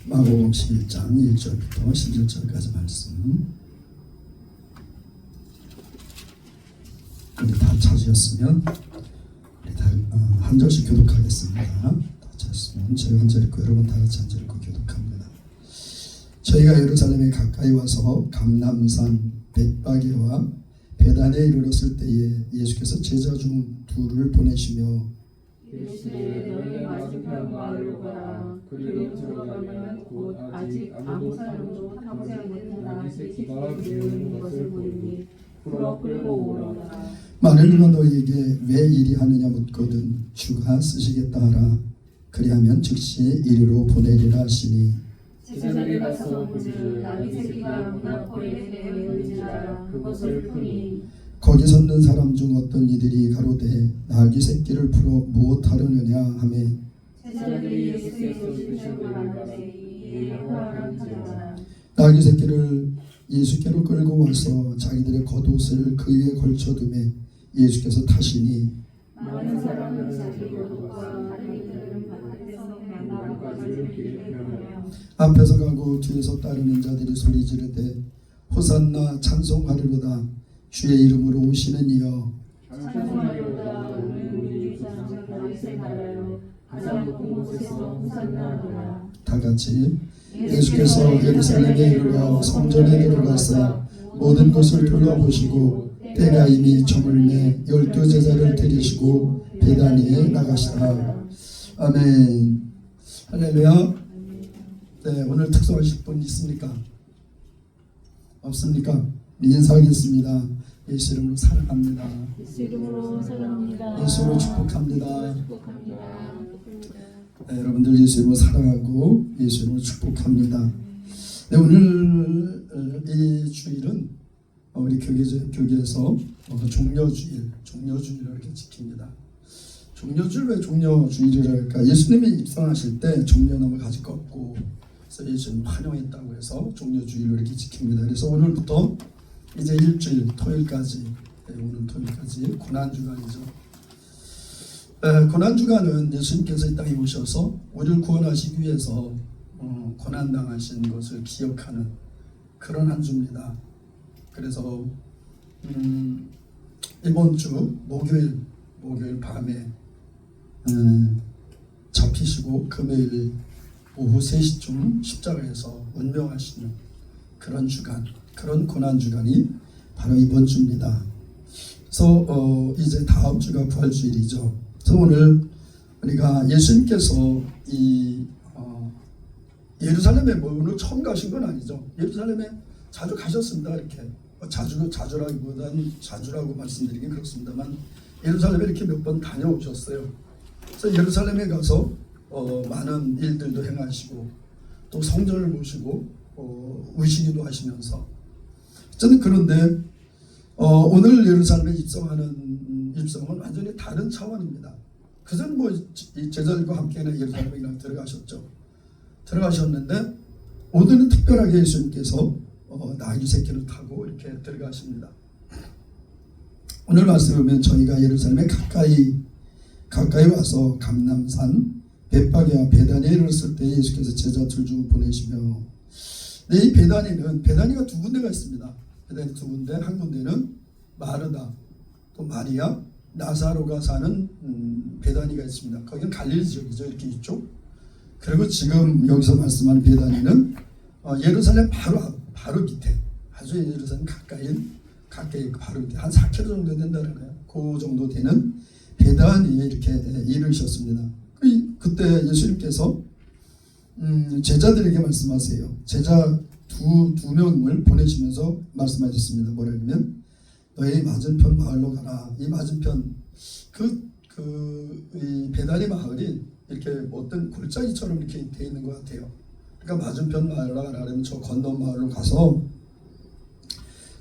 마가복음 11장 1절부터 11절까지 말씀. 우리 다 찾으셨으면 우리 다 한 절씩 교독하겠습니다. 다 찾으셨으면 저희 한 절 읽고 여러분 다 같이 한 절 읽고 교독합니다. 저희가 예루살렘에 가까이 와서 감람산 벳바게와 베단에 이르렀을 때에 예수께서 제자 중 둘을 보내시며 이르시되 너희 맞은편 마을로 가라. 그리로 들어가면 곧 아직 아무 사람도 타지 않는 나귀 새끼가 메어있는 것을 보리니 풀어 끌고 오라. 만일 누가 너희에게 왜 이리 하느냐 묻거든 주가 쓰시겠다 하라. 그리하면 즉시 이리로 보내리라 하시니 제자들이 가서 본즉 나귀 새끼가 문 앞거리에 메어있는지라 그것을 푸니 거기 섰는 사람 중 어떤 이들이 가로되 나귀 새끼를 풀어 무엇하려느냐 하매 제자들이 예수께서 주신 말하되 이에 허락하자. 나귀 새끼를 예수께로 끌고 와서 자기들의 겉옷을 그 위에 걸쳐두매 예수께서 타시니 많은 사람은 자기 겉옷과 다른 이들은 바깥에서 나무가지를 길에 펴며 앞에서 가고 뒤에서 따르는 자들이 소리 지르되 호산나 찬송하리로다 주의 이름으로 오시는 이여 찬송하리로다. 우리 주 다윗의 나라여 가장 높은 곳에서 호산나하노라. 다 같이 예수께서 예루살렘에 이르러 성전에 들어가사 모든 것을 둘러보시고 때가 이미 저물매 12 제자를 데리시고 베다니에 나가시다. 아멘. 할렐루야. 네, 오늘 특송하실 분 있습니까? 없습니까? 인사하겠습니다. 예수 이름으로 사랑합니다. 예수 이름으로 사랑합니다. 예수로 축복합니다. 축복합니다. 네, 여러분들 예수 이름으로 사랑하고 예수 이름으로 축복합니다. 네, 오늘 이 주일은 우리 교계에서 종려주일을 이렇게 지킵니다. 종려주일 왜 종려주일이라 할까? 예수님이 입성하실 때 종려나무 가지 꺾고 그래서 예수님 환영했다고 해서 종려주일로 이렇게 지킵니다. 그래서 오늘부터 이제 일주일 토요일까지 오늘 토요일까지 고난주간이죠. 고난주간은 예수님께서 이 땅에 오셔서 우리를 구원하시기 위해서 고난당하신 것을 기억하는 그런 한 주입니다. 그래서 이번 주 목요일 밤에 잡히시고 금요일 오후 3시쯤 십자가에서 운명하시는 그런 주간, 그런 고난주간이 바로 이번 주입니다. 그래서 이제 다음 주가 부활주일이죠. 그래서 오늘 우리가 예수님께서 이 예루살렘에 오늘 처음 가신 건 아니죠. 예루살렘에 자주 가셨습니다. 이렇게 자주라기보다는 자주라고 말씀드리긴 그렇습니다만 예루살렘에 이렇게 몇 번 다녀오셨어요. 그래서 예루살렘에 가서 많은 일들도 행하시고 또 성전을 보시고 의식기도 하시면서 저는 그런데 오늘 예루살렘에 입성은 완전히 다른 차원입니다. 그전 제자들과 함께 예루살렘에 들어가셨는데 오늘은 특별하게 예수님께서 나귀 새끼를 타고 이렇게 들어가십니다. 오늘 말씀을 보면 저희가 예루살렘에 가까이 와서 감람산 벳바게와 베다니에 이르렀을 때 예수께서 제자 둘 중 보내시며 이 베다니가 두 군데가 있습니다. 베다니 두 군데, 한 군데는 마르다 또 마리아 나사로가 사는 베다니가 있습니다. 거기는 갈릴리 지역이죠. 이렇게 있죠. 그리고 지금 여기서 말씀하는 베다니는 예루살렘 바로 밑에 아주 예루살렘 가까이 바로 밑에 한 4km 정도 된다잖아요. 그 정도 되는 베다니에 이렇게 이르셨습니다. 그때 예수님께서 제자들에게 말씀하세요. 제자 두 명을 보내시면서 말씀하셨습니다. 뭐라냐면 너희 맞은편 마을로 가라. 이 맞은편 이 베다니 마을이 이렇게 어떤 골짜기처럼 이렇게 돼 있는 것 같아요. 그러니까 맞은편 마을로 가라면 저 건너 마을로 가서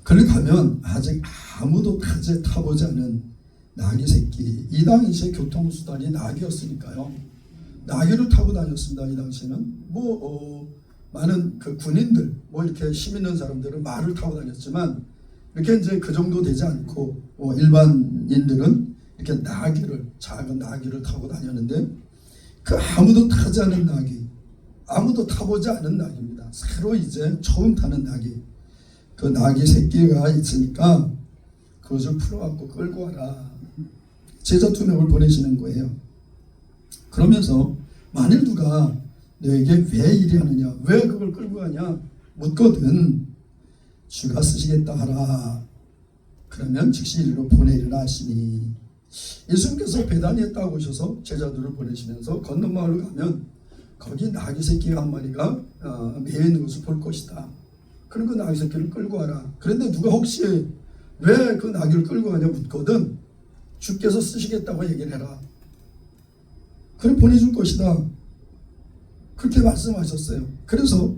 거기 가면 아직 아무도 타보지 않은 나귀 새끼. 이 당시에 교통수단이 나귀였으니까요. 나귀를 타고 다녔습니다. 이 당시에는 많은 그 군인들 이렇게 힘 있는 사람들은 말을 타고 다녔지만 이렇게 이제 그 정도 되지 않고 일반인들은 이렇게 작은 나귀를 타고 다녔는데 그 아무도 타지 않은 나귀. 아무도 타보지 않은 낙입니다. 새로 이제 처음 타는 낙이, 그 낙이 새끼가 있으니까 그것을 풀어갖고 끌고 와라. 제자 2명을 보내시는 거예요. 그러면서 만일 누가 너에게 왜 이리 하느냐, 왜 그걸 끌고 가냐 묻거든 주가 쓰시겠다 하라. 그러면 즉시 이리로 보내리라 하시니, 예수님께서 베다니에 딱 오셔서 제자들을 보내시면서 건너마을로 가면 거기 나귀 새끼 한 마리가 매여 있는 것을 볼 것이다. 그럼 그 나귀 새끼를 끌고 와라. 그런데 누가 혹시 왜 그 나귀를 끌고 가냐 묻거든 주께서 쓰시겠다고 얘기를 해라. 그래 보내줄 것이다. 그렇게 말씀하셨어요. 그래서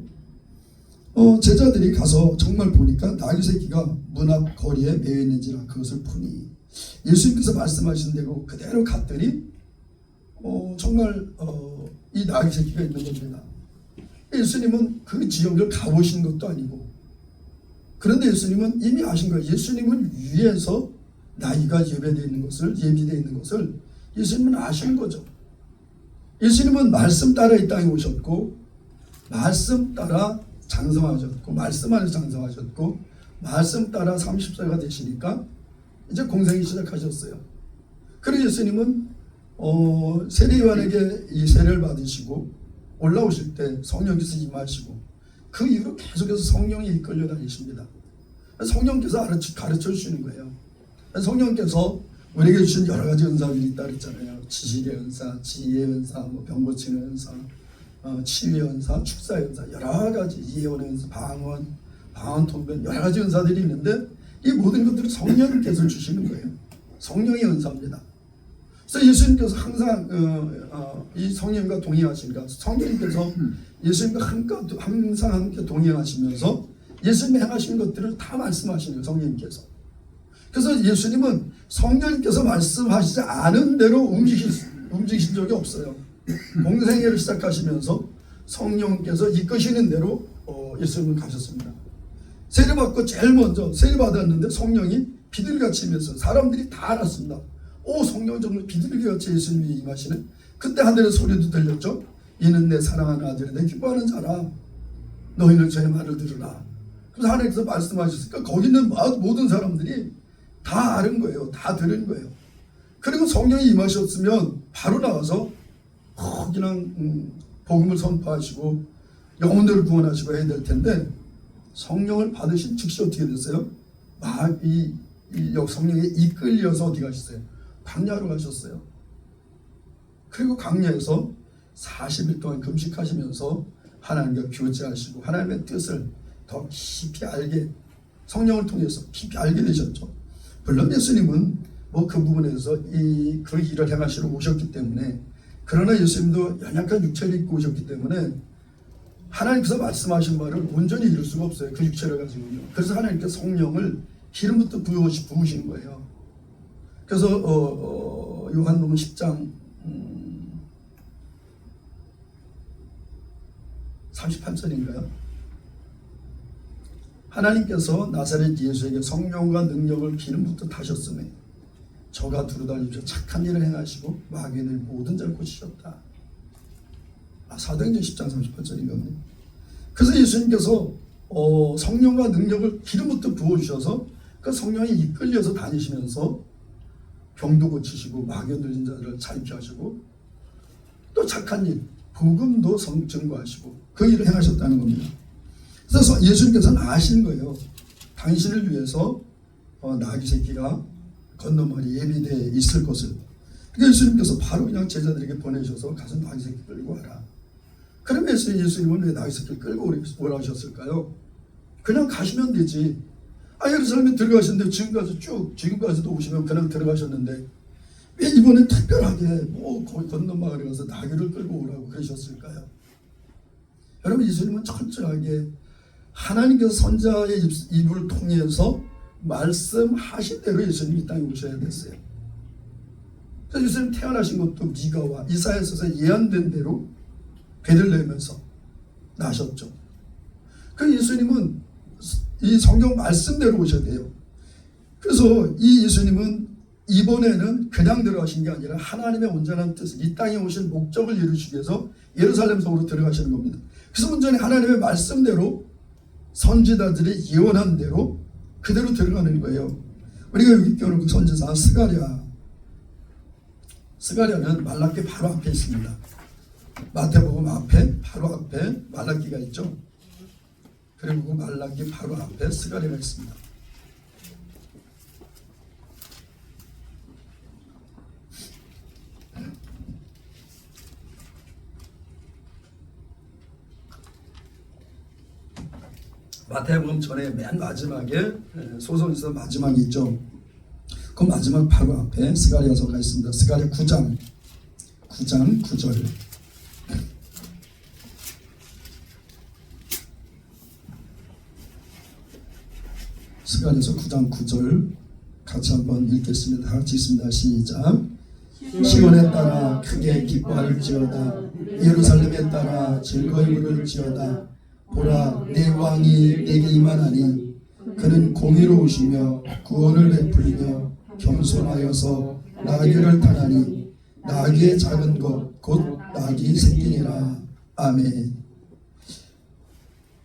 제자들이 가서 정말 보니까 나귀 새끼가 문 앞 거리에 매여 있는지라 그것을 보니, 예수님께서 말씀하신 대로 그대로 갔더니 정말 이 나귀 새끼가 있는 겁니다. 예수님은 그 지역을 가보신 것도 아니고, 그런데 예수님은 이미 아신 거예요. 예수님을 위해서 나귀가 예비되어 있는 것을 예수님은 아시는 거죠. 예수님은 말씀 따라 이 땅에 오셨고, 말씀 따라 장성하셨고, 말씀 안에서 장성하셨고, 말씀 따라 30세가 되시니까 이제 공생이 시작하셨어요. 그래서 예수님은 세례요한에게 이 세례를 받으시고 올라오실 때 성령께서 임하시고, 그 이후로 계속해서 성령이 이끌려 다니십니다. 성령께서 가르쳐 주시는 거예요. 성령께서 우리에게 주신 여러 가지 은사들이 있다 그랬잖아요. 지식의 은사, 지혜의 은사, 병 고치는 은사, 치유의 은사, 축사의 은사, 여러 가지 예언의 은사, 방언, 통변, 여러 가지 은사들이 있는데 이 모든 것들을 성령께서 주시는 거예요. 성령의 은사입니다. 그래서 예수님께서 항상 이 성령과 동행하시니까, 성령께서 예수님과 항상 함께 동행하시면서 예수님이 행하신 것들을 다 말씀하시는 성령님께서. 그래서 예수님은 성령님께서 말씀하시지 않은 대로 움직이신 적이 없어요. 공생애를 시작하시면서 성령께서 이끄시는 대로 예수님은 가셨습니다. 세례받고 제일 먼저 세례받았는데 성령이 비둘기같이 임했어요. 사람들이 다 알았습니다. 성령은 정말 비둘기같이 예수님이 임하시네. 그때 하늘의 소리도 들렸죠. 이는 내 사랑하는 아들이 내 기뻐하는 자라. 너희는 저의 말을 들으라. 그래서 하나님께서 말씀하셨으니까 거기 있는 모든 사람들이 다 아는 거예요. 다 들은 거예요. 그리고 성령이 임하셨으면 바로 나와서 그냥 복음을 선포하시고 영혼들을 구원하시고 해야 될 텐데, 성령을 받으신 즉시 어떻게 됐어요? 이 성령에 이끌려서 어디 가셨어요? 광야로 가셨어요. 그리고 광야에서 40일 동안 금식하시면서 하나님과 교제하시고 하나님의 뜻을 더 깊이 알게, 성령을 통해서 깊이 알게 되셨죠. 물론 예수님은 그 부분에서 그 일을 행하시러 오셨기 때문에, 그러나 예수님도 연약한 육체를 입고 오셨기 때문에 하나님께서 말씀하신 말을 온전히 이룰 수가 없어요. 그 육체를 가지고요. 그래서 하나님께서 성령을 기름부터 부으신 거예요. 그래서 요한복음 10장 38절인가요? 하나님께서 나사렛 예수에게 성령과 능력을 기름부터 타셨으며 저가 두루다니며 착한 일을 행하시고 마귀를 모든 자를 고치셨다. 사도행전 10장 38절인가. 그래서 예수님께서 성령과 능력을 기름부터 부어주셔서 그 성령이 이끌려서 다니시면서 병도 고치시고 마귀 들린 자들을 자유케 하시고 또 착한 일, 복음도 증거하시고 그 일을 행하셨다는 겁니다. 그래서 예수님께서는 아신 거예요. 당신을 위해서 나귀 새끼가 건너마을에 예비되어 있을 것을. 그러니까 예수님께서 바로 그냥 제자들에게 보내셔서 가서 나귀 새끼 끌고 와라. 그러면 예수님은 왜 나귀 새끼를 끌고 오라 하셨을까요? 그냥 가시면 되지. 예루살렘에 들어가셨는데 지금까지도 오시면 그냥 들어가셨는데 왜 이번엔 특별하게 거기 건너마을에 가서 나귀를 끌고 오라고 그러셨을까요? 여러분, 예수님은 철저하게 하나님께서 선자의 입을 통해서 말씀하신 대로 예수님이 이 땅에 오셔야 됐어요. 그래서 예수님 태어나신 것도 미가와 이사야서에서 예언된 대로 베들레헴에서 나셨죠. 그 예수님은 이 성경 말씀대로 오셔야 돼요. 그래서 이 예수님은 이번에는 그냥 들어가신 게 아니라 하나님의 온전한 뜻을, 이 땅에 오신 목적을 이루시기 위해서 예루살렘 성으로 들어가시는 겁니다. 그래서 온전히 하나님의 말씀대로 선지자들이 예언한 대로 그대로 들어가는 거예요. 우리가 여기 껴놓은 그 선지자 스가랴는 말라기 바로 앞에 있습니다. 마태복음 앞에 바로 앞에 말라기가 있죠. 그리고 그 말라기 바로 앞에 스가랴가 있습니다. 마태복음 전에 맨 마지막에 소선에서 마지막이 있죠. 그 마지막 바로 앞에 스가랴서가 있습니다. 스가랴 9장 9절. 스가랴서 9장 9절 같이 한번 읽겠습니다. 다 같이 있습니다. 시작. 시온에 따라 크게 기뻐할지어다. 예루살렘에 따라 즐거이 부를지어다. 보라, 내 왕이 내게 임하나니 그는 공의로우시며 구원을 베풀며 겸손하여서 나귀를 타나니 나귀의 작은 것 곧 나귀 새끼니라. 아멘.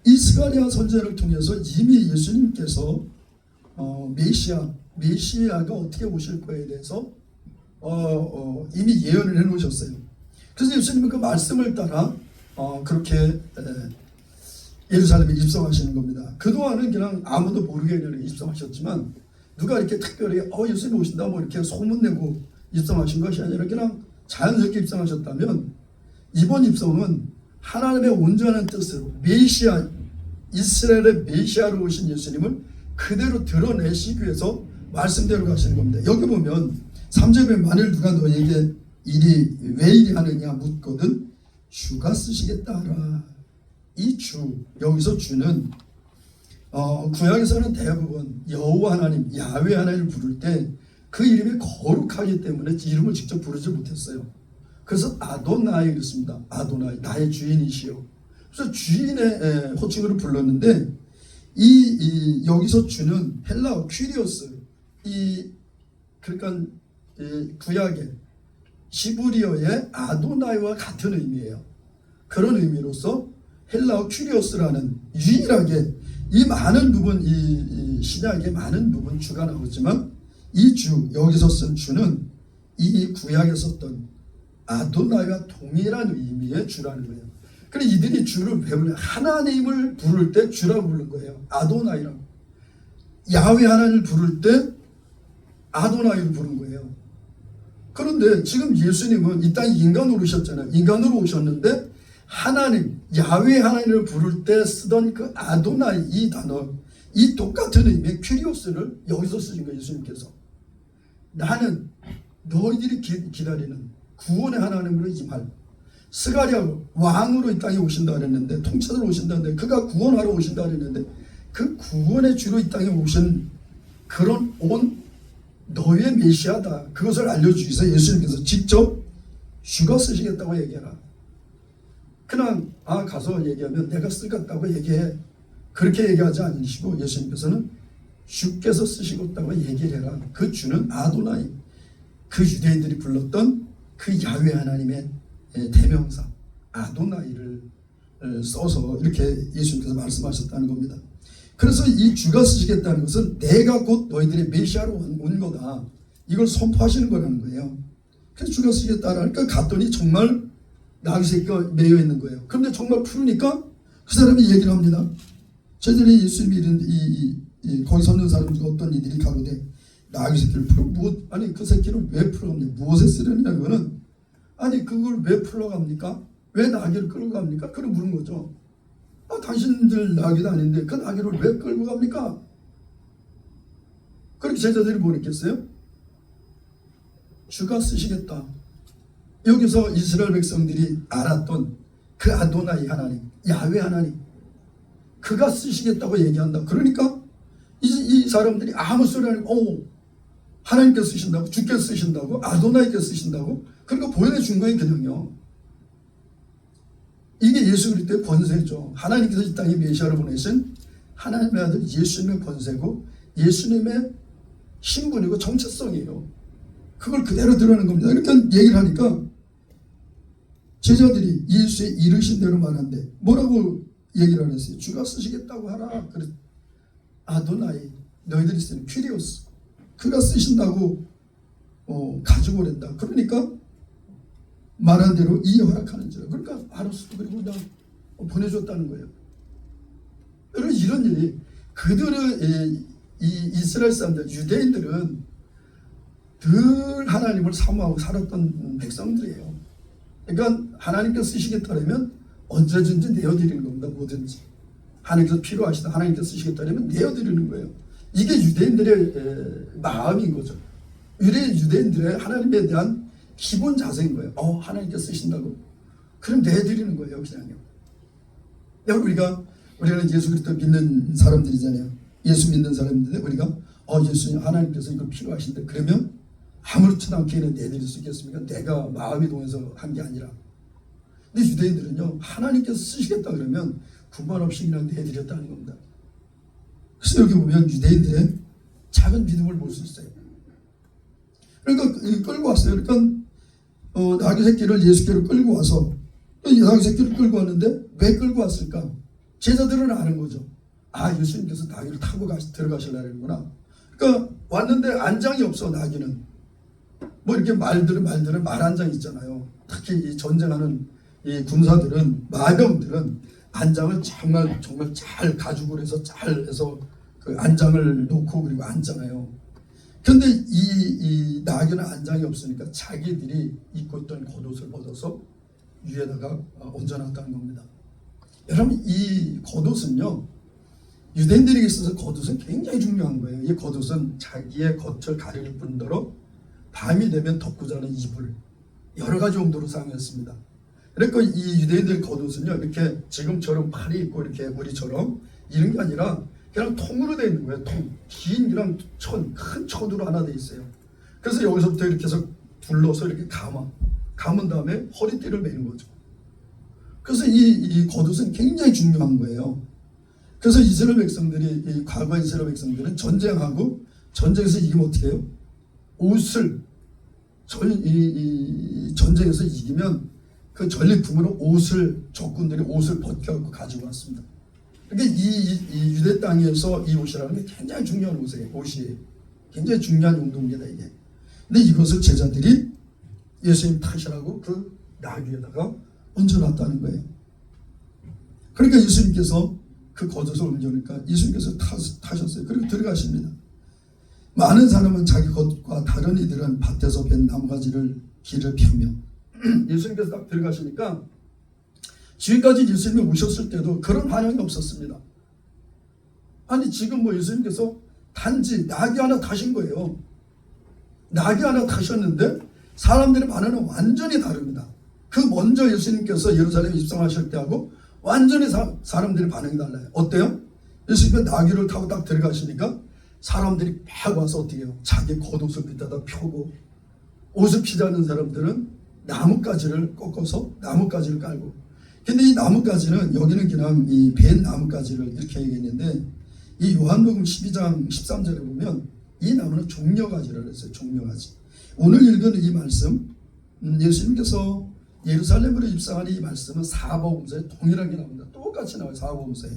이 스가랴 선지자를 통해서 이미 예수님께서 메시아가 어떻게 오실 거에 대해서 이미 예언을 해놓으셨어요. 그래서 예수님은 그 말씀을 따라 그렇게 예루살렘에 입성하시는 겁니다. 그동안은 그냥 아무도 모르게 입성하셨지만 누가 이렇게 특별히 예수님 오신다 뭐 이렇게 소문내고 입성하신 것이 아니라 그냥 자연스럽게 입성하셨다면 이번 입성은 하나님의 온전한 뜻으로 메시아, 이스라엘의 메시아로 오신 예수님을 그대로 드러내시기 위해서 말씀대로 가시는 겁니다. 여기 보면 3절에 만일 누가 너에게 왜 이리 하느냐 묻거든 주가 쓰시겠다 하라. 이 주, 여기서 주는 구약에서는 대부분 여호와 하나님, 야훼 하나님을 부를 때 그 이름이 거룩하기 때문에 이름을 직접 부르지 못했어요. 그래서 아도나이 그랬습니다. 아도나이, 나의 주인이시여. 그래서 주인의 호칭으로 불렀는데 여기서 주는 헬라어 퀴리오스, 그러니까 구약의 시브리어의 아도나이와 같은 의미예요. 그런 의미로서 헬라어 퀴리오스라는 유일하게 이 많은 부분 이 신약의 많은 부분 주가 나오지만 이 주 여기서 쓴 주는 이 구약에 썼던 아도나이와 동일한 의미의 주라는 거예요. 그래서 이들이 주를 왜 부르냐? 하나님을 부를 때 주라고 부른 거예요. 아도나이라고. 야훼 하나님을 부를 때 아도나이를 부른 거예요. 그런데 지금 예수님은 이 땅에 인간으로 오셨잖아요. 인간으로 오셨는데 하나님, 야훼 하나님을 부를 때 쓰던 그 아도나이 이 단어, 이 똑같은 의미의 퀴리오스를 여기서 쓰신 거예요. 예수님께서. 나는 너희들이 기다리는 구원의 하나님으로 임할 스가랴 왕으로 이 땅에 오신다 그랬는데, 통치자로 오신다는데, 그가 구원하러 오신다 그랬는데 그 구원의 주로 이 땅에 오신 그런 너희의 메시아다. 그것을 알려주기 위해서 예수님께서 직접 주가 쓰시겠다고 얘기해라. 그냥 가서 얘기하면 내가 쓰겠다고 얘기해. 그렇게 얘기하지 않으시고 예수님께서는 주께서 쓰시겠다고 얘기를 해라. 그 주는 아도나이, 그 유대인들이 불렀던 그 야훼 하나님의 대명사 아도나이를 써서 이렇게 예수님께서 말씀하셨다는 겁니다. 그래서 이 주가 쓰시겠다는 것은 내가 곧 너희들의 메시아로 온 거다. 이걸 선포하시는 거라는 거예요. 그래서 주가 쓰시겠다라니까 갔더니 정말 나귀 새끼가 매여 있는 거예요. 그런데 정말 푸르니까 그 사람이 얘기를 합니다. 저희들이 예수님이 이랬는데 거기 서 있는 사람 중 어떤 이들이 가로되 나귀 새끼를 아니 그 새끼를 왜 풀어갑니까? 무엇에 쓰려냐고는 아니 그걸 왜 풀어갑니까? 왜 나귀를 끌고 갑니까? 그걸 물은 거죠. 당신들 나귀도 아닌데 그 나귀를 왜 끌고 갑니까? 그렇게 제자들이 뭐 했겠어요? 주가 쓰시겠다. 여기서 이스라엘 백성들이 알았던 그 아도나이 하나님, 야훼 하나님, 그가 쓰시겠다고 얘기한다. 그러니까 이 사람들이 아무 소리 안 하고 하나님께서 쓰신다고, 주께서 쓰신다고, 아도나이께서 쓰신다고, 그러니까 보여준 거예요. 그냥요. 이게 예수 그리스도의 권세죠. 하나님께서 이 땅에 메시아를 보내신 하나님의 아들 예수님의 권세고 예수님의 신분이고 정체성이에요. 그걸 그대로 드러내는 겁니다. 이렇게 얘기를 하니까 제자들이 예수의 이르신 대로 말한데 뭐라고 얘기를 했어요? 주가 쓰시겠다고 하라. 그래. 아도나이, 너희들이 쓰는 퀴리오스, 그가 쓰신다고 가지고 오랜다. 그러니까 말한 대로 이 허락하는지라. 그러니까 알았어. 그리고 그냥 보내줬다는 거예요. 여러분, 이런 일이 그들의 이 이스라엘 사람들, 유대인들은 늘 하나님을 사모하고 살았던 백성들이에요. 그러니까 하나님께서 쓰시겠다면 언제든지 내어드리는 겁니다. 뭐든지 하나님께서 필요하시다, 하나님께서 쓰시겠다면 내어드리는 거예요. 이게 유대인들의 마음인 거죠. 유대인들의 하나님에 대한 기본 자세인 거예요. 하나님께서 쓰신다고 그럼 내드리는 거예요. 그냥요. 우리는 예수 그리스도 믿는 사람들이잖아요. 예수 믿는 사람들인데 우리가 예수님, 하나님께서 이거 필요하신데 그러면 아무렇지도 않게 내드릴 수 있겠습니까? 내가 마음이 동해서 한 게 아니라. 근데 유대인들은요, 하나님께서 쓰시겠다 그러면 군말 없이 그냥 내드렸다는 겁니다. 그래서 여기 보면 유대인들의 작은 믿음을 볼 수 있어요. 그러니까 끌고 왔어요. 그러니까 나귀 새끼를 예수께로 끌고 와서 나귀 새끼를 끌고 왔는데 왜 끌고 왔을까? 제자들은 아는 거죠. 예수님께서 나귀를 타고 들어가시려는구나. 그러니까 왔는데 안장이 없어. 나귀는 뭐 이렇게 말들은 말안장 있잖아요. 특히 이 전쟁하는 이 군사들은, 마병들은 안장을 정말 잘 가죽을 해서 잘 해서 그 안장을 놓고 그리고 앉잖아요. 근데 이 나귀는 안장이 없으니까 자기들이 입고 있던 겉옷을 벗어서 위에다가 얹어놨다는 겁니다. 여러분, 이 겉옷은요, 유대인들에게 있어서 겉옷은 굉장히 중요한 거예요. 이 겉옷은 자기의 겉을 가릴 뿐더러 밤이 되면 덮고 자는 이불, 여러 가지 용도로 사용했습니다. 그러니까 이 유대인들 겉옷은요, 이렇게 지금처럼 팔이 있고 이렇게 우리처럼 이런 게 아니라 그냥 통으로 되어 있는 거예요. 통, 긴 그냥 큰 천으로 하나 되어 있어요. 그래서 여기서부터 이렇게 해서 둘러서 이렇게 감은 다음에 허리띠를 매는 거죠. 그래서 이 겉옷은 굉장히 중요한 거예요. 그래서 이스라엘 백성들이, 과거 이스라엘 백성들은 전쟁하고 전쟁에서 이기면 어떻게 해요? 옷을, 전쟁에서 이기면 그 전리품으로 적군들이 옷을 벗겨갖고 가지고 왔습니다. 그러니까 이 유대 땅에서 이 옷이라는 게 굉장히 중요한 옷이에요. 굉장히 중요한 용도입니다, 이게. 근데 이것을 제자들이 예수님 타시라고 그 나귀에다가 얹어놨다는 거예요. 그러니까 예수님께서 그 겉옷을 옮겨니까 예수님께서 타셨어요. 그리고 들어가십니다. 많은 사람은 자기 겉과 다른 이들은 밭에서 벤 나무가지를 길을 펴며 예수님께서 딱 들어가시니까 지금까지 예수님이 오셨을 때도 그런 반응이 없었습니다. 아니, 지금 예수님께서 단지 나귀 하나 타신 거예요. 나귀 하나 타셨는데 사람들의 반응은 완전히 다릅니다. 그 먼저 예수님께서 예루살렘에 입성하실 때하고 완전히 사람들의 반응이 달라요. 어때요? 예수님께서 나귀를 타고 딱 들어가시니까 사람들이 막 와서 어떻게 해요? 자기 겉옷을 밑에다 펴고, 옷을 피지 않는 사람들은 나뭇가지를 꺾어서 나뭇가지를 깔고. 근데 이 나뭇가지는 여기는 그냥 이 벤 나뭇가지를 이렇게 얘기했는데 이 요한복음 12장 13절에 보면 이 나무는 종려가지라고 했어요. 종려가지. 오늘 읽은 이 말씀, 예수님께서 예루살렘으로 입성한 이 말씀은 사복음서에 동일하게 나옵니다. 똑같이 나와요. 사복음서에.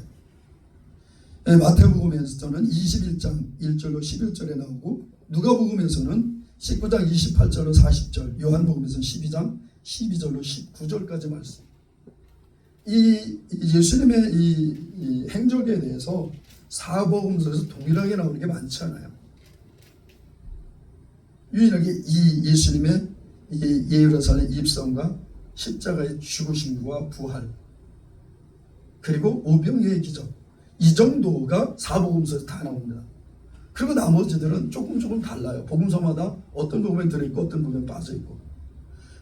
마태복음에서는 21장 1절로 11절에 나오고, 누가복음에서는 19장 28절로 40절, 요한복음에서는 12장 12절로 19절까지 말씀. 이 예수님의 이 행적에 대해서 사복음서에서 동일하게 나오는 게 많지 않아요. 유일하게 이 예수님의 이 예루살렘 입성과 십자가의 죽으심과 부활, 그리고 오병이어의 기적, 이 정도가 사복음서에서 다 나옵니다. 그리고 나머지들은 조금 달라요. 복음서마다 어떤 부분에 들어있고 어떤 부분에 빠져있고.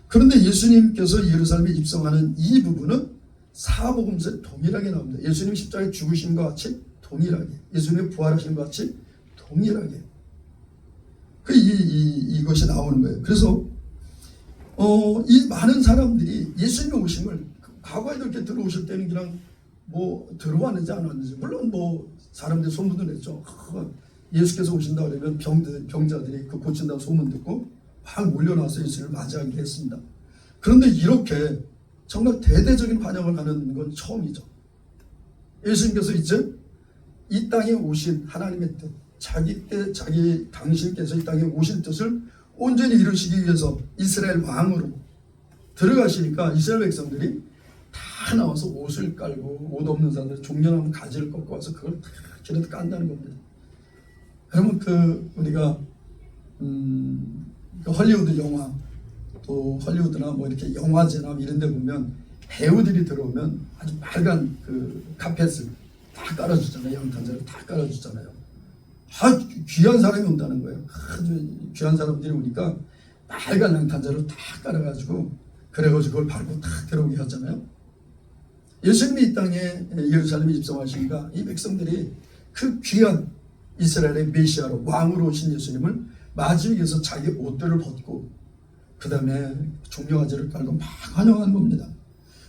그런데 예수님께서 예루살렘에 입성하는 이 부분은 사복음서에 동일하게 나옵니다. 예수님 십자가의 죽으심과 같이 동일하게, 예수님의 부활하심과 같이 동일하게 이것이 나오는 거예요. 그래서 이 많은 사람들이 예수님의 오심을, 과거에도 이렇게 들어오실 때는 그냥 들어왔는지 안 왔는지, 물론 사람들이 소문도 냈죠. 예수께서 오신다 그러면 병자들이 그 고친다는 소문 듣고 막 몰려나서 예수님을 맞이하게 했습니다. 그런데 이렇게 정말 대대적인 반영을 하는 건 처음이죠. 예수님께서 이제 이 땅에 오신 하나님의 뜻, 당신께서 이 땅에 오신 뜻을 온전히 이루시기 위해서 이스라엘 왕으로 들어가시니까 이스라엘 백성들이 다 나와서 옷을 깔고, 옷 없는 사람들 종려나무 가지를 꺾어 와서 그걸 다 길에다 깐다는 겁니다. 여러분, 우리가 헐리우드 영화, 또 헐리우드나 뭐 이렇게 영화제나 이런 데 보면 배우들이 들어오면 아주 빨간 카펫을 다 깔아주잖아요. 양탄자를 다 깔아주잖아요. 아주 귀한 사람이 온다는 거예요. 아주 귀한 사람들이 오니까 빨간 양탄자를 다 깔아가지고, 그래가지고 그걸 밟고 탁 들어오게 하잖아요. 예수님이 이 땅에 예루살렘에 입성하시니까 이 백성들이 그 귀한 이스라엘의 메시아로, 왕으로 오신 예수님을 맞이하기 위해서 자기 옷들을 벗고 그 다음에 종려가지를 깔고 막 환영하는 겁니다.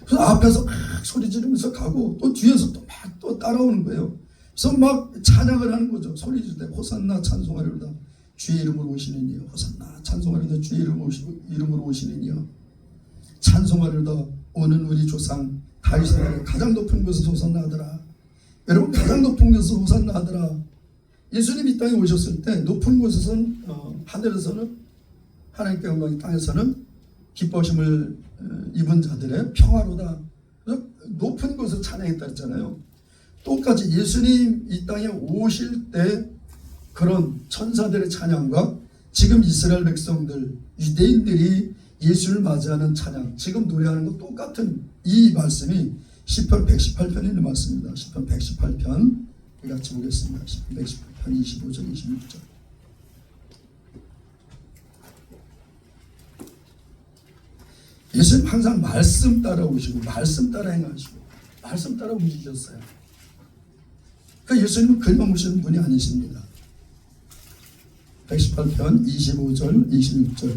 그래서 앞에서 막 소리 지르면서 가고, 또 뒤에서 또 막 또 따라오는 거예요. 그래서 막 찬양을 하는 거죠. 소리 지르되 호산나 찬송하리로다 주의 이름으로 오시는 이여, 호산나 찬송하리로다 주의 이름으로 오시는 이여, 찬송하리로다 오는 우리 조상 다윗의 나라에 가장 높은 곳에서 호산나 하더라. 여러분, 가장 높은 곳에서 호산나 하더라. 예수님이 이 땅에 오셨을 때 높은 곳에서는, 하늘에서는 하나님께 영광이, 땅에서는 기뻐심을 입은 자들의 평화로다. 그래서 높은 곳에서 찬양했다 했잖아요. 똑같이 예수님 이 땅에 오실 때 그런 천사들의 찬양과 지금 이스라엘 백성들, 유대인들이 예수를 맞이하는 찬양, 지금 노래하는 것 똑같은 이 말씀이 시편 118편에 있는 말씀입니다. 시편 118편 같이 보겠습니다. 시편 118편 25절 26절. 예수님 항상 말씀 따라오시고 말씀 따라 행하시고 말씀 따라 움직이셨어요. 그 예수님은 글만 오시는 분이 아니십니다. 118편 25절 26절.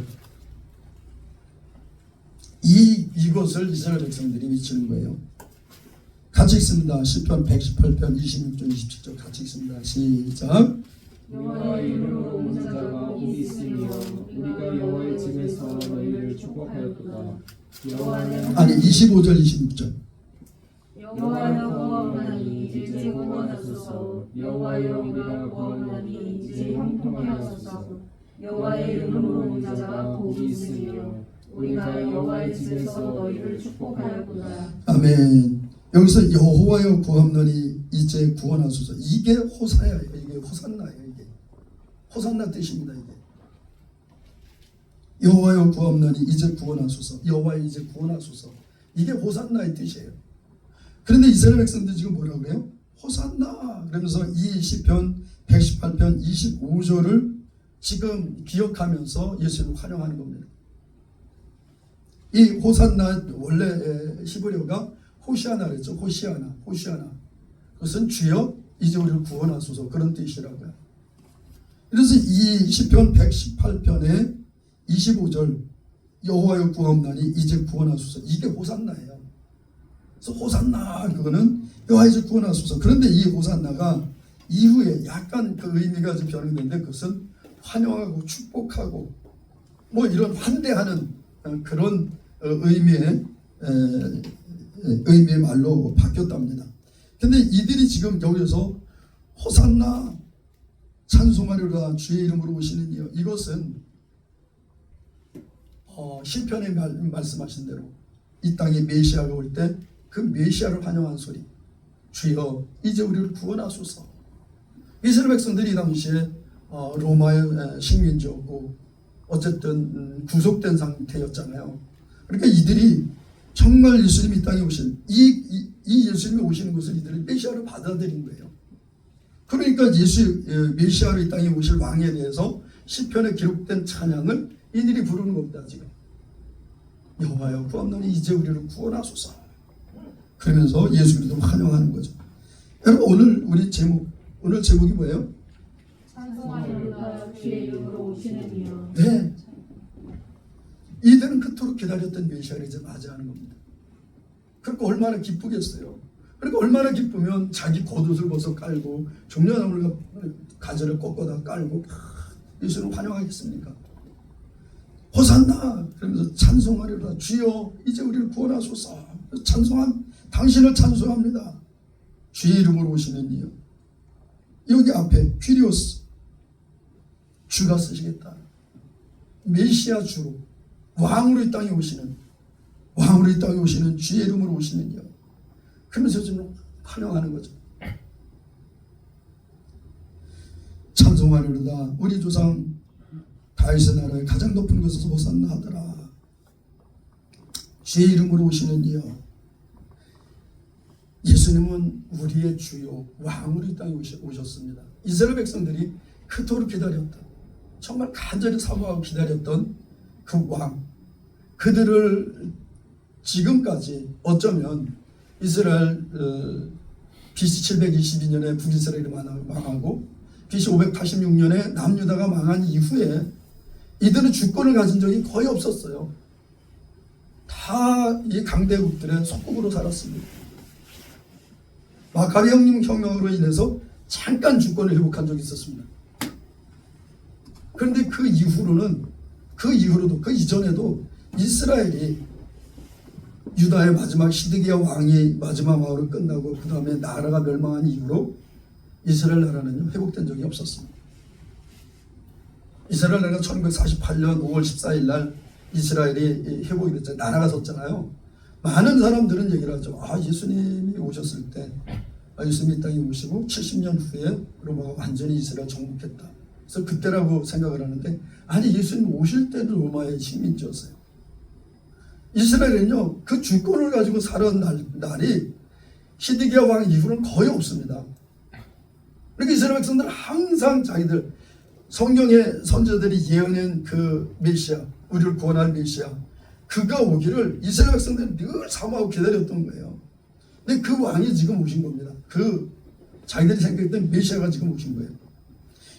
이것을 이스라엘 백성들이 미치는 거예요. 같이 읽습니다. 시편 118편 26절 27절 같이 읽습니다. 시작. 여호와의 이름으로 온 자가 복이 있으며 우리가 여호와의 집에서 너희를 축복하였도다. 여호와는 25절 26절. 여호와여 구원하니 이제 구원하소서. 여호와여 우리가 구원하니 이제 형통하소서. 여호와의 이름으로 온 자가 복이 있으며 우리가 여호와의 집에서 너희를 축복하였구나. 아멘. 여기서 여호와여 구함나니 이제 구원하소서. 이게 호사야예요. 이게 호산나예요. 이게 호산나 뜻입니다. 이게 여호와여 구함나니 이제 구원하소서. 여호와여 이제 구원하소서. 이게 호산나의 뜻이에요. 그런데 이스라엘 백성들 지금 뭐라고 해요? 호산나. 그러면서 이 시편 118편 25절을 지금 기억하면서 예수님을 환영하는 겁니다. 이 호산나 원래 히브리어가 호시아나랬죠. 호시아나. 그것은 주여 이제 우리를 구원하소서, 그런 뜻이라고요. 그래서 이 시편 118편의 25절 여호와여 구하옵나니 이제 구원하소서, 이게 호산나예요. 그래서 호산나, 그거는 여호와 이제 구원하소서. 그런데 이 호산나가 이후에 약간 그 의미가 좀 변형되는데, 그것은 환영하고 축복하고 뭐 이런 환대하는 그런 의미의 말로 바뀌었답니다. 근데 이들이 지금 여기서 호산나 찬송하리로다 주의 이름으로 오시는 이여, 이것은 시편에 말씀하신 대로 이 땅에 메시아가 올 때 그 메시아를 환영한 소리, 주여 이제 우리를 구원하소서. 이스라엘 백성들이 이 당시에 로마의 식민지였고 어쨌든 구속된 상태였잖아요. 그러니까 이들이 정말 예수님이 이 땅에 오신 이 예수님이 오시는 것을 이들이 메시아로 받아들인 거예요. 그러니까 메시아로 이 땅에 오실 왕에 대해서 시편에 기록된 찬양을 이들이 부르는 겁니다. 지금 여호와여 구하옵나니 이제 우리를 구원하소서. 그러면서 예수 그리스도를 환영하는 거죠. 여러분, 오늘 제목이 뭐예요? 찬송하리로다 주의 이름으로 오시는 이여. 네. 이들은 그토록 기다렸던 메시아를 이제 맞이하는 겁니다. 그러니까 얼마나 기쁘겠어요. 그러니까 얼마나 기쁘면 자기 겉옷을 벗어 깔고 종려나무를 가지를 꺾어다 깔고 예수를 환영하겠습니까? 호산나 그러면서 찬송하리로다. 주여 이제 우리를 구원하소서. 찬송한 당신을 찬송합니다. 주의 이름으로 오시는 이요. 여기 앞에 퀴리오스 주가 쓰시겠다. 메시아 주로 왕으로 이 땅에 오시는 주의 이름으로 오시는 이요. 그러면서 좀 환영하는 거죠. 찬송하리로다. 우리 조상 다윗의 나라의 가장 높은 곳에서 호산나 하더라. 주의 이름으로 오시는 이여. 예수님은 우리의 주요 왕으로 이 땅에 오셨습니다. 이스라엘 백성들이 그토록 기다렸다. 정말 간절히 사모하고 기다렸던 그 왕. 그들을 지금까지 어쩌면 이스라엘 BC 722년에 북이스라엘이 망하고 BC 586년에 남유다가 망한 이후에 이들은 주권을 가진 적이 거의 없었어요. 다 이 강대국들의 속국으로 살았습니다. 마카비 혁명으로 인해서 잠깐 주권을 회복한 적이 있었습니다. 그런데 그 이후로도 그 이전에도 이스라엘이 유다의 마지막 시드기야 왕이 마지막 왕으로 끝나고 그 다음에 나라가 멸망한 이후로 이스라엘 나라는 회복된 적이 없었습니다. 이스라엘 나라가 1948년 5월 14일 날 이스라엘이 회복이 됐잖아요. 나라가 섰잖아요. 많은 사람들은 얘기를 하죠. 예수님이 오셨을 때 예수님이 이 땅에 오시고 70년 후에 로마가 완전히 이스라엘 정복했다. 그래서 그때라고 생각을 하는데 아니 예수님 오실 때도 로마의 식민지였어요. 이스라엘은요 그 주권을 가지고 살은 날이 시드기야 왕 이후로는 거의 없습니다. 그러니까 이스라엘 백성들은 항상 자기들 성경의 선지자들이 예언한 그 메시아, 우리를 구원할 메시아, 그가 오기를 이스라엘 백성들은 늘 사모하고 기다렸던 거예요. 근데 그 왕이 지금 오신 겁니다. 그 자기들이 생각했던 메시아가 지금 오신 거예요.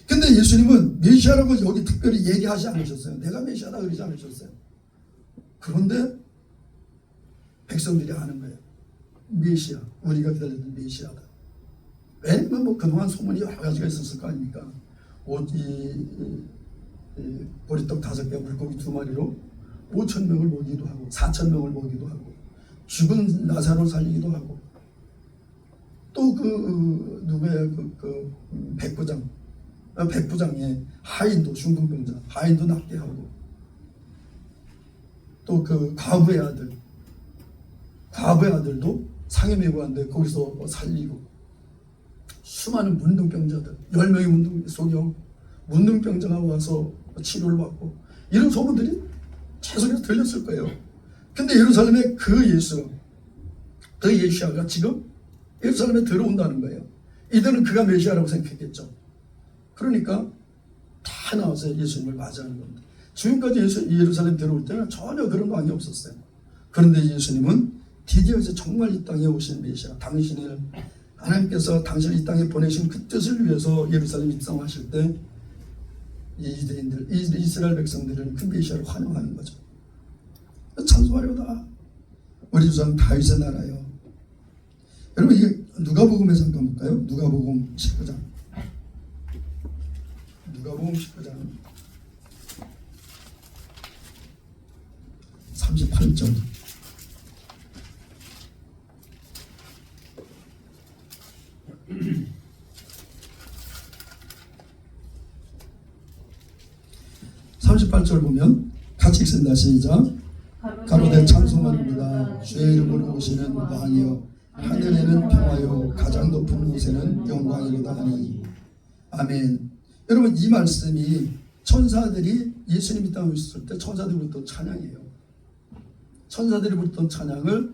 근데 예수님은 메시아라고 여기 특별히 얘기하지 않으셨어요. 내가 메시아다 그러지 않으셨어요. 그런데 백성들이 아는 거예요. 메시아, 우리가 기다렸던 메시아다. 왜냐면 뭐 그동안 소문이 여러 가지가 있었을 거 아닙니까? 보리떡 5개, 물고기 2마리로 5,000명을 먹이기도 하고 4,000명을 먹이기도 하고 죽은 나사로를 살리기도 하고 또 누구예요? 백부장의 하인도 중풍병자 하인도 낫게 하고 또 그 과부의 아들도 상해 메고 왔는데 거기서 살리고 수많은 문둥병자들 10명의 문둥병자가 와서 치료를 받고 이런 소문들이 계속해서 들렸을 거예요. 근데 예루살렘에 그 예시아가 지금 예루살렘에 들어온다는 거예요. 이들은 그가 메시아라고 생각했겠죠. 그러니까 다 나와서 예수님을 맞이하는 겁니다. 지금까지 예루살렘 들어올 때는 전혀 그런 왕이 없었어요. 그런데 예수님은 드디어 이제 정말 이 땅에 오신 메시아, 하나님께서 당신을 이 땅에 보내신 그 뜻을 위해서 예루살렘 입성하실 때 이 유대인들, 이스라엘 백성들은 그 메시아를 환영하는 거죠. 찬송하려다 우리 조상 다윗의 나라요. 여러분 이게 누가복음에서 한번 볼까요? 누가복음 19장 38절. 보면 같이 읽습니다. 시작. 가로되 찬송하리로다. 주의 이름으로 오시는 왕이여 하늘에는 평화요 가장 높은 곳에는 영광이로다 하니. 아멘. 여러분 이 말씀이 천사들이 예수님 이 땅에 오셨을 때 천사들이 부르던 찬양이에요. 천사들이 부르던 찬양을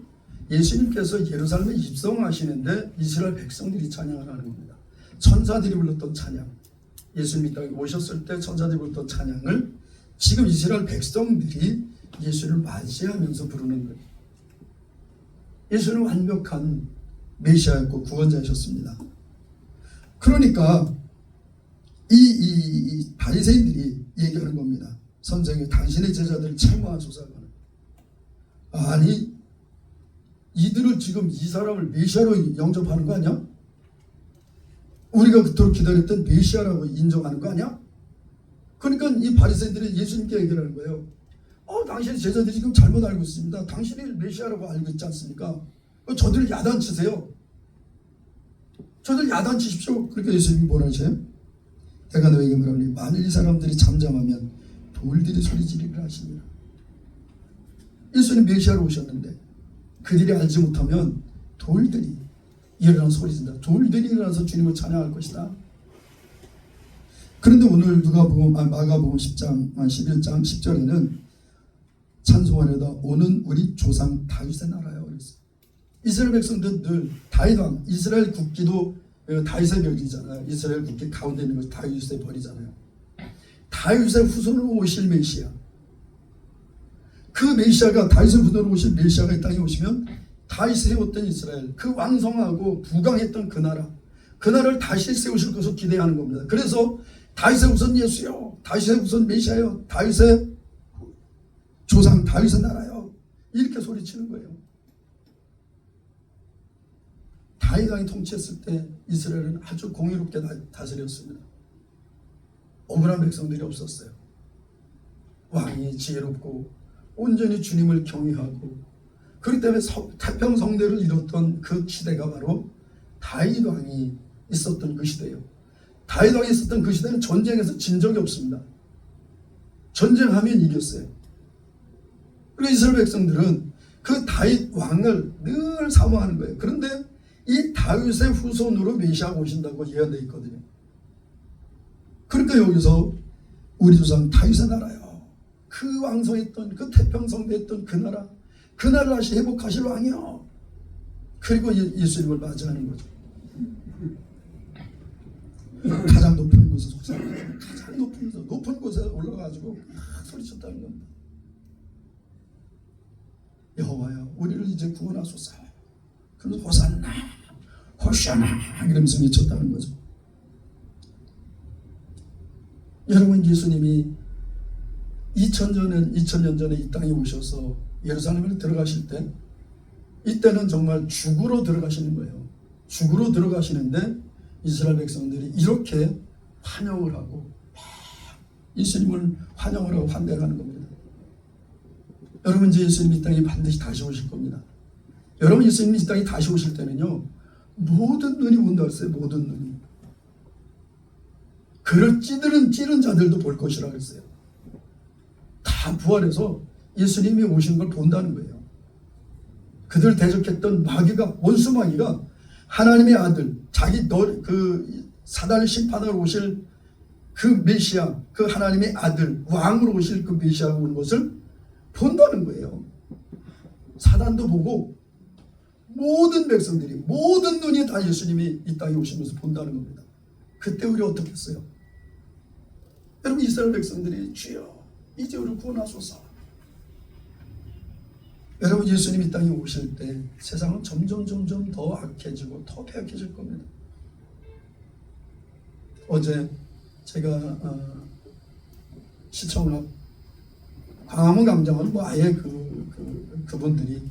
예수님께서 예루살렘에 입성하시는데 이스라엘 백성들이 찬양을 하는 겁니다. 천사들이 불렀던 찬양, 예수님이 이 땅에 오셨을 때 천사들이 불렀던 찬양을 지금 이스라엘 백성들이 예수를 맞이하면서 부르는 거예요. 예수는 완벽한 메시아였고 구원자이셨습니다. 그러니까 이 바리새인들이 얘기하는 겁니다. 선생님, 당신의 제자들을 책망하소서. 아니, 이들을 지금 이 사람을 메시아로 영접하는 거 아니야? 우리가 그토록 기다렸던 메시아라고 인정하는 거 아니야? 그러니까 이 바리새인들이 예수님께 얘기를 하는 거예요. 당신 제자들이 지금 잘못 알고 있습니다. 당신이 메시아라고 알고 있지 않습니까? 저들 야단치세요. 저들 야단치십시오. 그렇게 예수님이 뭐라 하세요? 내가 너에게 뭐라니 만일 이 사람들이 잠잠하면 돌들이 소리 지르기를 하시니라. 예수님 메시아로 오셨는데 그들이 알지 못하면 돌들이 일어나서 소리 진다. 돌들이 일어나서 주님을 찬양할 것이다. 그런데 오늘 마가복음 10장 11장 10절에는 찬송하려다 오는 우리 조상 다윗의 나라요. 그랬어요. 이스라엘 백성들 늘 다윗 왕, 이스라엘 국기도 다윗의 별이잖아요. 이스라엘 국기 가운데 있는 것이 다윗의 별이잖아요. 다윗의 후손으로 오실 메시아. 그 메시아가 다윗의 후손으로 오실 메시아가 이 땅에 오시면 다윗이 세웠던 이스라엘, 그 왕성하고 부강했던 그 나라를 다시 세우실 것을 기대하는 겁니다. 그래서 다윗의 후손 예수요, 다윗의 후손 메시아요, 다윗의 조상 다윗의 나라요, 이렇게 소리치는 거예요. 다윗 왕이 통치했을 때 이스라엘은 아주 공의롭게 다스렸습니다. 억울한 백성들이 없었어요. 왕이 지혜롭고 온전히 주님을 경외하고 그렇기 때문에 태평성대를 이뤘던 그 시대가 바로 다윗 왕이 있었던 그 시대예요. 다윗 왕이 있었던 그 시대는 전쟁에서 진 적이 없습니다. 전쟁하면 이겼어요. 그리고 이스라엘 백성들은 그 다윗 왕을 늘 사모하는 거예요. 그런데 이 다윗의 후손으로 메시아가 오신다고 예언되어 있거든요. 그러니까 여기서 우리 조상 다윗의 나라요, 그 왕성했던 그 태평성대했던 그 나라를 다시 회복하실 왕이요. 그리고 예수님을 맞이하는 거죠. 가장 높은 곳에 속삭이고 가장 높은 곳에 올라가지고 소리쳤다는 겁니다. 여호와여 우리를 이제 구원하소서. 그래서 호산나 호샤나 이러면서 외쳤다는 거죠. 여러분, 예수님이 2000년 전에 이 땅에 오셔서 예루살렘에 들어가실 때 이때는 정말 죽으로 들어가시는 거예요. 죽으로 들어가시는데 이스라엘 백성들이 이렇게 환영을 하고 예수님을 환영을 하고 환대를 하는 겁니다. 여러분, 이제 예수님이 이 땅에 반드시 다시 오실 겁니다. 여러분, 예수님이 이 땅에 다시 오실 때는요, 모든 눈이 본다 했어요. 모든 눈이. 그를 찌른 자들도 볼 것이라고 했어요. 다 부활해서 예수님이 오신 걸 본다는 거예요. 그들 대적했던 마귀가, 원수 마귀가 하나님의 아들, 그 사단을 심판하러 오실 그 메시아, 그 하나님의 아들, 왕으로 오실 그 메시아가 오는 것을 본다는 거예요. 사단도 보고 모든 백성들이, 모든 눈이 다 예수님이 이 땅에 오시면서 본다는 겁니다. 그때 우리 어떻게 했어요? 여러분, 이스라엘 백성들이 주여 이제 우리를 구원하소서. 여러분, 예수님이 이 땅에 오실 때 세상은 점점 더 악해지고 더 폐악해질 겁니다. 어제 제가 시청을 하고 광화문 광장은 뭐 아예 그분들이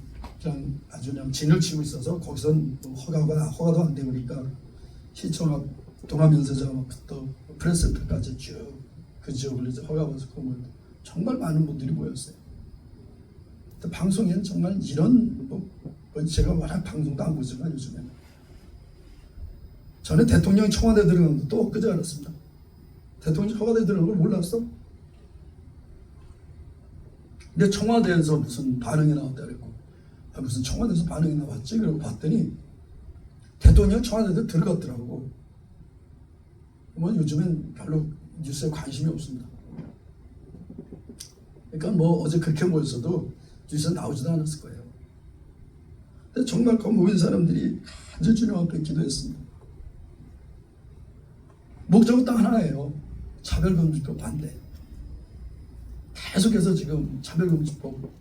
그냥 아주 그냥 진을 치고 있어서 거기선 허가도 안 되고 그러니까 시청 앞 동아면세점부터 프레스센터까지 쭉 그 지역을 이제 허가받아서 보면 정말 많은 분들이 모였어요. 방송에는 정말 이런 제가 워낙 방송도 안 보지만 요즘에는 저는 대통령이 청와대 들어간 것도 엊그제 알았습니다. 대통령이 청와대 들어간 걸 몰랐어? 근데 청와대에서 무슨 반응이 나왔다 그랬고 무슨 청와대에서 반응이 나왔지? 그러고 봤더니 대통령 청와대에 들어갔더라고. 뭐 요즘엔 별로 뉴스에 관심이 없습니다. 그러니까 뭐 어제 그렇게 모였어도 뉴스에 나오지도 않았을 거예요. 근데 정말 그 모인 사람들이 간절히 주님 앞에 기도했습니다. 목적은 딱 하나예요. 차별금지법 반대. 계속해서 지금 차별금지법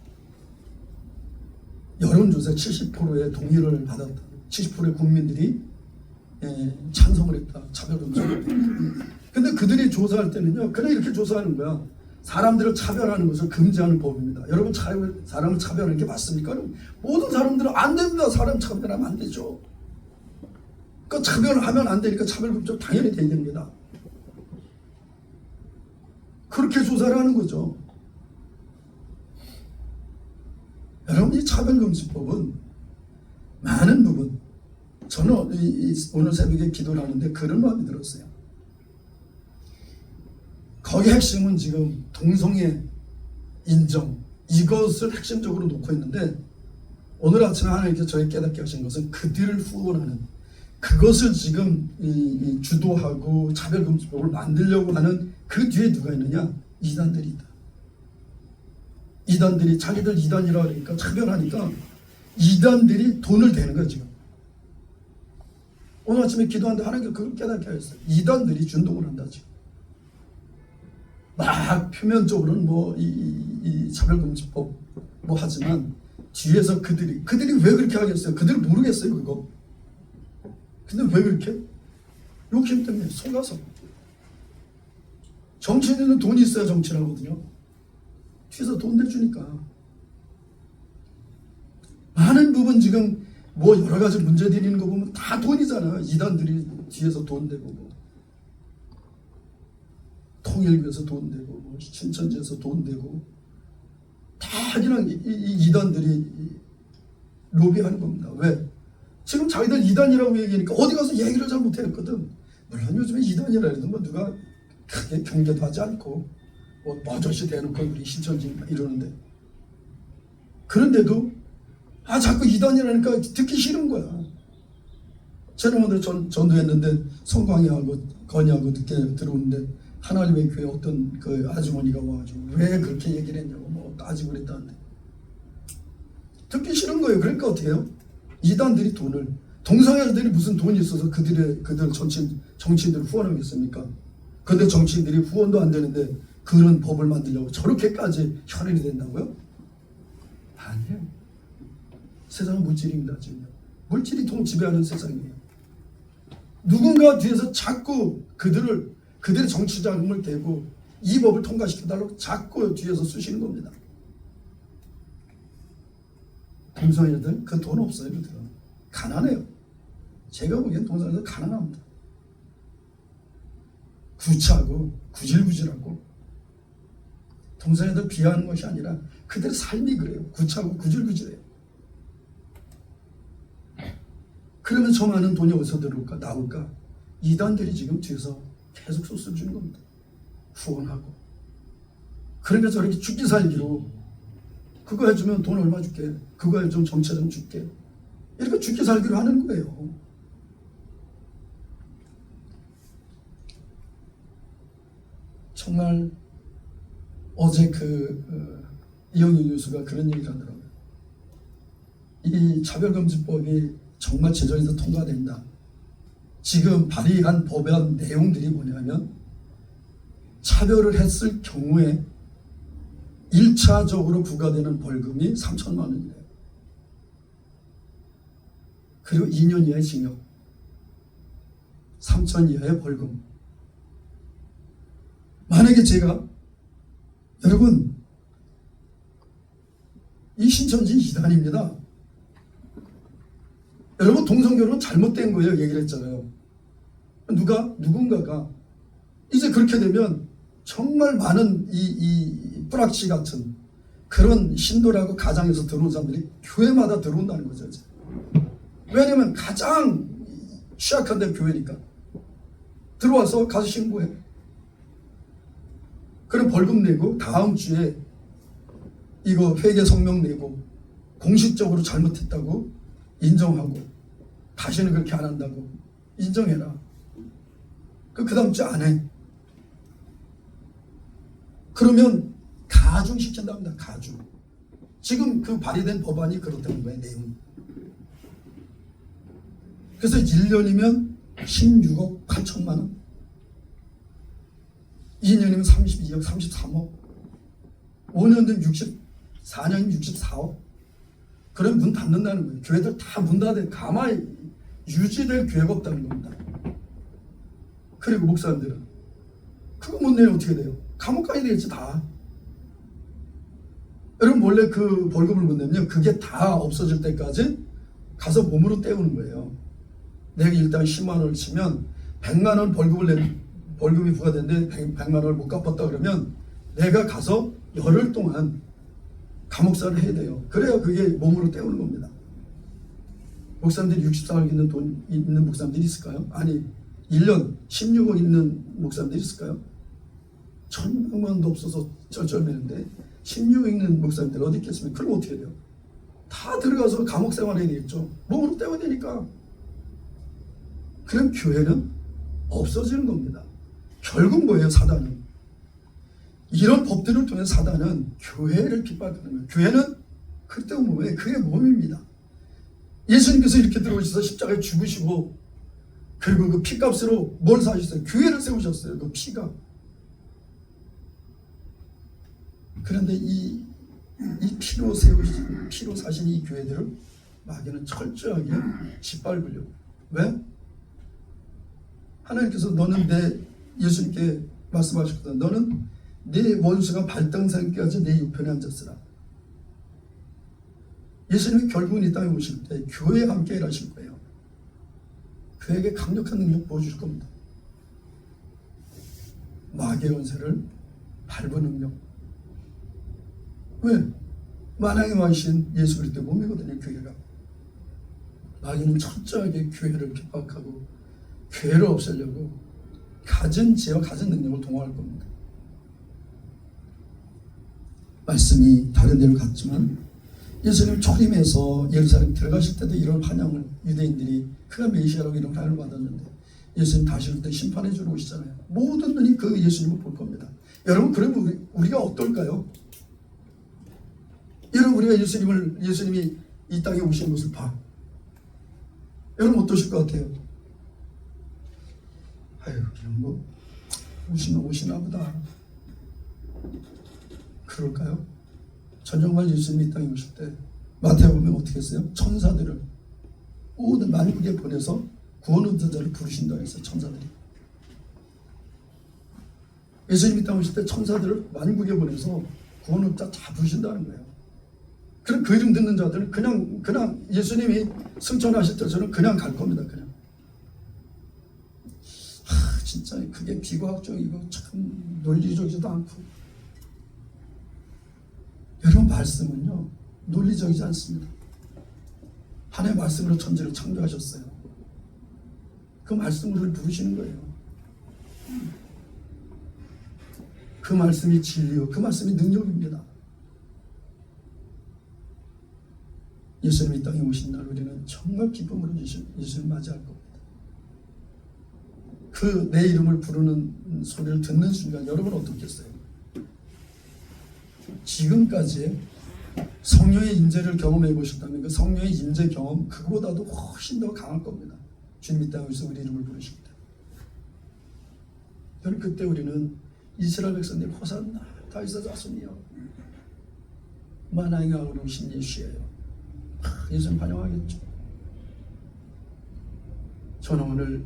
여론조사 70%의 동의를 받았다. 70%의 국민들이 찬성을 했다. 차별금지법. 근데 그들이 조사할 때는요, 그냥 이렇게 조사하는 거야. 사람들을 차별하는 것을 금지하는 법입니다. 여러분, 사람을 차별하는 게 맞습니까? 모든 사람들은 안 됩니다. 사람 차별하면 안 되죠. 그러니까 차별하면 안 되니까 차별금지법 당연히 돼야 됩니다. 그렇게 조사를 하는 거죠. 여러분, 이 차별금지법은 많은 부분, 저는 오늘 새벽에 기도를 하는데 그런 마음이 들었어요. 거기 핵심은 지금 동성애 인정, 이것을 핵심적으로 놓고 있는데, 오늘 아침에 하나님께서 저희 깨닫게 하신 것은 그들을 후원하는, 그것을 지금 주도하고 차별금지법을 만들려고 하는 그 뒤에 누가 있느냐? 이단들이 있다. 이단들이 자기들 이단이라 그러니까 차별하니까 이단들이 돈을 대는 거야 지금. 오늘 아침에 기도하는데 하나님께서 그걸 깨닫게 하셨어요. 이단들이 준동을 한다 지금. 막 표면적으로는 뭐 이 차별금지법 뭐 하지만 뒤에서 그들이 왜 그렇게 하겠어요? 그들은 모르겠어요 그거. 근데 왜 그렇게? 욕심 때문에 속아서. 정치인은 돈이 있어야 정치를 하거든요. 뒤에서 돈 내주니까. 많은 부분 지금 뭐 여러 가지 문제들이 있는 거 보면 다 돈이잖아요. 이단들이 뒤에서 돈 대고 뭐 통일교에서 돈 대고 뭐 신천지에서 돈 대고 다 그냥 이 이단들이 로비하는 겁니다. 왜? 지금 자기들 이단이라고 얘기하니까 어디 가서 얘기를 잘 못했거든. 물론 요즘에 이단이라 해도 뭐 누가 크게 경계도 하지 않고 뭐 버젓이 대놓고 우리 신천지 이러는데, 그런데도 자꾸 이단이라니까 듣기 싫은 거야. 저는 오늘 전도했는데 성광이하고 건이하고 늦게 들어오는데 하나님의 교회 어떤 그 아주머니가 와가지고 왜 그렇게 얘기를 했냐고 뭐 따지고 그랬다는데 듣기 싫은 거예요. 그러니까 어떻게 해요? 이단들이 돈을, 동성애자들이 무슨 돈이 있어서 그들 정치인들을 후원하겠습니까? 그런데 정치인들이 후원도 안 되는데 그런 법을 만들려고 저렇게까지 혈연이 된다고요? 아니에요. 세상은 물질입니다. 지금 물질이 지배하는 세상이에요. 누군가 뒤에서 자꾸 그들의 정치 자금을 대고 이 법을 통과시켜달라고 자꾸 뒤에서 쑤시는 겁니다. 동성애자들 그 돈 없어요. 그들은 가난해요. 제가 보기엔 동성애자들 가난합니다. 구차하고 구질구질하고, 동성애자들 비하하는 것이 아니라 그들의 삶이 그래요. 구차하고 구질구질해요. 그러면 저 많은 돈이 어디서 들어올까? 나올까? 이단들이 지금 뒤에서 계속 소스를 주는 겁니다. 후원하고. 그러니까 저렇게 죽기 살기로 그거 해주면 돈 얼마 줄게, 그거 해주면 정체좀 줄게, 이렇게 죽기 살기로 하는 거예요. 정말 어제 이영희 교수가 그런 얘기를 하더라고요. 이 차별금지법이 정말 제정에서 통과된다. 지금 발의한 법안 내용들이 뭐냐면 차별을 했을 경우에 1차적으로 부과되는 벌금이 3천만 원이래요. 그리고 2년 이하의 징역, 3천 이하의 벌금. 만약에 제가, 여러분, 이 신천지 이단입니다. 여러분, 동성결혼 잘못된 거예요. 얘기를 했잖아요. 누군가가 이제 그렇게 되면 정말 많은 이 뿌락시 같은 그런 신도라고 가장에서 들어온 사람들이 교회마다 들어온다는 거죠. 이제. 왜냐면 가장 취약한 데 교회니까 들어와서 가서 신고해. 그럼 벌금 내고 다음 주에 이거 회개 성명 내고 공식적으로 잘못했다고 인정하고 다시는 그렇게 안 한다고 인정해라. 그 다음 주에 안 해. 그러면 가중시킨답니다. 가중. 지금 그 발의된 법안이 그렇다는 거예요. 내용이. 그래서 1년이면 16억 8천만 원, 2년이면 32억 33억, 5년 되면 4년이면 64억. 그럼 문 닫는다는 거예요. 교회들 다 문 닫아요. 가만히 유지될 기회가 없다는 겁니다. 그리고 목사님들은 그거 못 내면 어떻게 돼요? 감옥 가야 되겠지 다. 여러분, 원래 그 벌금을 못 내면 그게 다 없어질 때까지 가서 몸으로 때우는 거예요. 내가 일단 10만 원을 치면 100만 원 벌금이 부과되는데 100만 원을 못 갚았다 그러면 내가 가서 열흘 동안 감옥살을 해야 돼요. 그래야 그게 몸으로 때우는 겁니다. 목사님들이 64억 있는 목사님들이 있을까요? 아니 1년 16억 있는 목사님들이 있을까요? 1,100만도 없어서 쩔쩔매는데 16억 있는 목사님들 어디 있겠습니까? 그럼 어떻게 돼요? 다 들어가서 감옥 생활해야 되겠죠. 몸으로 때워야 되니까. 그럼 교회는 없어지는 겁니다. 결국 뭐예요? 사단은 이런 법들을 통해 사단은 교회를 핍박하는 거예요. 교회는 그때 보면 그게 몸입니다. 예수님께서 이렇게 들어오셔서 십자가에 죽으시고 그리고 그 피값으로 뭘 사셨어요? 교회를 세우셨어요. 그 피가. 그런데 이 피로 사신 이 교회들을 마귀는 철저하게 짓밟으려고. 왜? 하나님께서 너는 예수님께 말씀하셨거든. 너는 네 원수가 발등상까지 내 우편에 앉았으라. 예수님이 결국은 이 땅에 오실 때 교회에 함께 일하실 거예요. 그에게 강력한 능력 보여줄 겁니다. 마귀의 원세를 밟은 능력. 왜? 만왕의 왕이신 예수 그리스도의 몸이거든요. 교회가. 마귀는 철저하게 교회를 핍박하고 교회를 없애려고 가진 지혜와 가진 능력을 동원할 겁니다. 말씀이 다른 데로 갔지만 예수님 초림에서 예루살렘 들어가실 때도 이런 환영을 유대인들이 그가 메시아라고 이런 환영을 받았는데 예수님 다시 올 때 심판해 주러 오시잖아요. 모든 눈이 그 예수님을 볼 겁니다. 여러분 그러면 우리가 어떨까요? 여러분 우리가 예수님이 이 땅에 오신 것을 봐. 여러분 어떠실 것 같아요? 아유 그냥 뭐 오시나 보다. 그럴까요? 전정말 예수님이 이 땅에 오실 때 마태복음에 어떻게 했어요? 천사들을 모든 만국에 보내서 구원 운전자를 부르신다고 했어요. 천사들이. 예수님이 이 땅에 오실 때 천사들을 만국에 보내서 구원 운전자 다 부르신다는 거예요. 그럼 그 이름 듣는 자들은 그냥 예수님이 승천하실 때 저는 그냥 갈 겁니다. 그냥. 진짜 그게 비과학적이고 참 논리적이지도 않고. 여러분 말씀은요 논리적이지 않습니다. 하나님의 말씀으로 천지를 창조하셨어요. 그 말씀으로 부르시는 거예요. 그 말씀이 진리요 그 말씀이 능력입니다. 예수님이 땅에 오신 날 우리는 정말 기쁨으로 예수님 맞이할 겁니다. 그 내 이름을 부르는 소리를 듣는 순간 여러분 어떻겠어요? 지금까지 성령의 임재를 경험해 보셨다면 그 성령의 임재 경험 그거보다도 훨씬 더 강할 겁니다. 주님 이 땅에서 우리 이름을 부르실 때. 여러분 그때 우리는 이스라엘 백성들 호산나 다윗의 자손이여 만왕의 왕으로 오신 예수예요. 예수님 환영하겠죠. 저는 오늘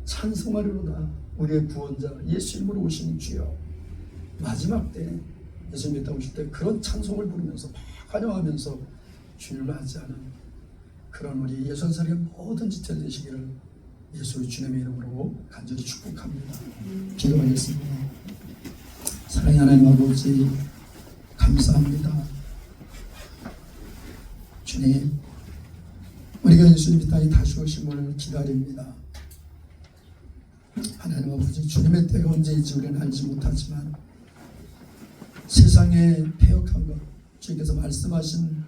찬송하리로다 우리의 구원자 예수 이름으로 오신 주여. 마지막 때 예수님이 땅 오실 때 그런 찬송을 부르면서 막 환영하면서 주님을 맞이하는 그런 우리 예선사의 모든 지체 되시기를 예수의 주님의 이름으로 간절히 축복합니다. 기도하겠습니다. 사랑의 하나님 아버지 감사합니다. 주님 우리가 예수님이 땅에 다시 오심을 기다립니다. 하나님 아버지 주님의 때가 언제인지 우리는 알지 못하지만 세상의 폐역한 것 주께서 말씀하신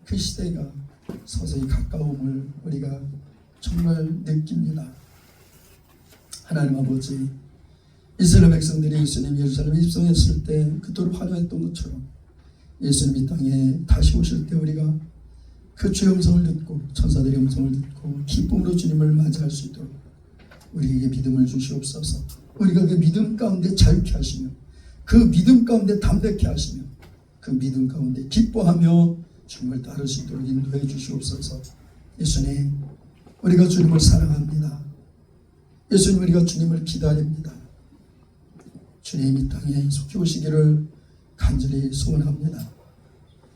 그 시대가 서서히 가까움을 우리가 정말 느낍니다. 하나님 아버지 이스라엘 백성들이 예수님 예루살렘에 입성했을 때 그토록 환영했던 것처럼 예수님 이 땅에 다시 오실 때 우리가 그 주의 음성을 듣고 천사들의 음성을 듣고 기쁨으로 주님을 맞이할 수 있도록 우리에게 믿음을 주시옵소서. 우리가 그 믿음 가운데 자유케 하시며 그 믿음 가운데 담대케 하시며 그 믿음 가운데 기뻐하며 주님을 따를 수 있도록 인도해 주시옵소서. 예수님 우리가 주님을 사랑합니다. 예수님 우리가 주님을 기다립니다. 주님 이 땅에 속히 오시기를 간절히 소원합니다.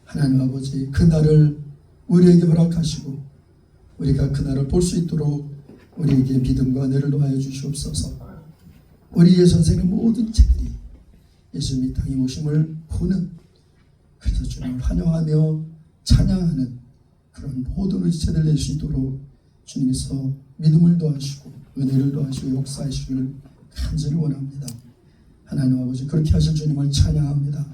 하나님 아버지 그날을 우리에게 허락하시고 우리가 그날을 볼 수 있도록 우리에게 믿음과 은혜를 더하여 주시옵소서. 우리 예선생의 모든 책들이 예수님 이 땅에 오심을 보는 그래서 주님을 환영하며 찬양하는 그런 모든 의지체들 낼 수 있도록 주님께서 믿음을 더하시고 은혜를 더하시고 역사하시기를 간절히 원합니다. 하나님 아버지, 그렇게 하실 주님을 찬양합니다.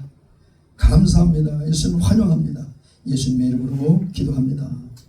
감사합니다. 예수님 환영합니다. 예수님의 이름으로 기도합니다.